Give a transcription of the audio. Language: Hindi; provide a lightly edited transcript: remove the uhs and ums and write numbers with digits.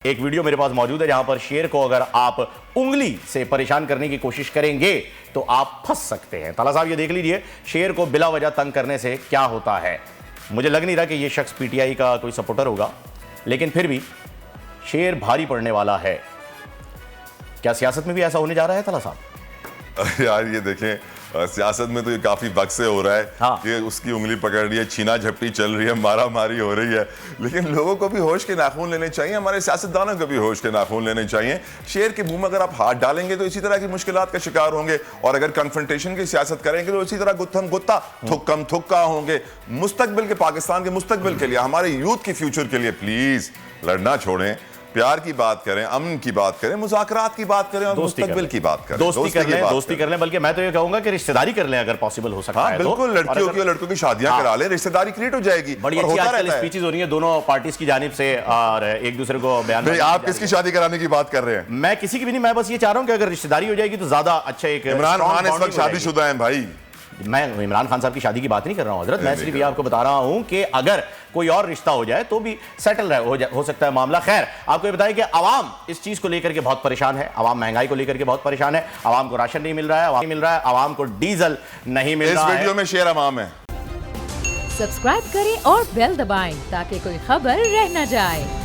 एक वीडियो मेरे पास मौजूद है जहां पर शेर को अगर आप उंगली से परेशान करने की कोशिश करेंगे तो आप फंस सकते हैं। ताला साहब ये देख लीजिए शेर को बिला वजह तंग करने से क्या होता है। मुझे लग नहीं रहा कि ये शख्स पीटीआई का कोई सपोर्टर होगा, लेकिन फिर भी शेर भारी पड़ने वाला है। क्या सियासत में भी ऐसा होने जा रहा है ताला साहब? यार ये देखें, सियासत में तो ये काफी वक्त से हो रहा है। हाँ। कि उसकी उंगली पकड़ रही है, छीना झपटी चल रही है, मारा मारी हो रही है, लेकिन लोगों को भी होश के नाखून लेने चाहिए, हमारे सियासतदानों को भी होश के नाखून लेने चाहिए। शेर के मुंह में अगर आप हाथ डालेंगे तो इसी तरह की मुश्किलात का शिकार होंगे, और अगर कन्फ्रंटेशन की सियासत करेंगे तो इसी तरह गुत्थम गुत्ता थुक्कम थुक्का होंगे। मुस्तकबिल के, पाकिस्तान के मुस्तकबिल के लिए, हमारे यूथ के फ्यूचर के लिए प्लीज लड़ना छोड़ें, प्यार की बात करें, अमन की बात करें, मुज़ाकरात की बात करें और मुस्तकबिल की बात करें। दोस्ती कर लें, बल्कि मैं तो ये कहूंगा कि रिश्तेदारी कर लें अगर पॉसिबल हो सकता है। बिल्कुल, लड़कियों की और लड़कों की शादियां करा लें, रिश्तेदारी क्रिएट हो जाएगी। बड़ी अच्छी आजकल स्पीचेस हो रही है दोनों पार्टीज की जानिब से और एक दूसरे को बयान। आप किसकी शादी कराने की बात कर रहे हैं? मैं किसी की भी नहीं, मैं बस ये चाह रहा हूं कि अगर रिश्तेदारी हो जाएगी तो ज्यादा अच्छा। एक इमरान खान इस वक्त शादीशुदा हैं भाई। मैं इमरान खान साहब की शादी की बात नहीं कर रहा हूं हजरत, मैं सिर्फ ये आपको बता रहा हूं कि अगर कोई और रिश्ता हो जाए तो भी सेटल हो सकता है मामला। खैर, आपको ये बताएं कि आवाम इस चीज को लेकर के बहुत परेशान है, आवाम महंगाई को लेकर के बहुत परेशान है, आवाम को राशन नहीं मिल रहा है, आवाम को डीजल नहीं मिल रहा है। इस वीडियो में शेर अवाम है। सब्सक्राइब करें और बेल दबाएं ताकि कोई खबर रह न जाए।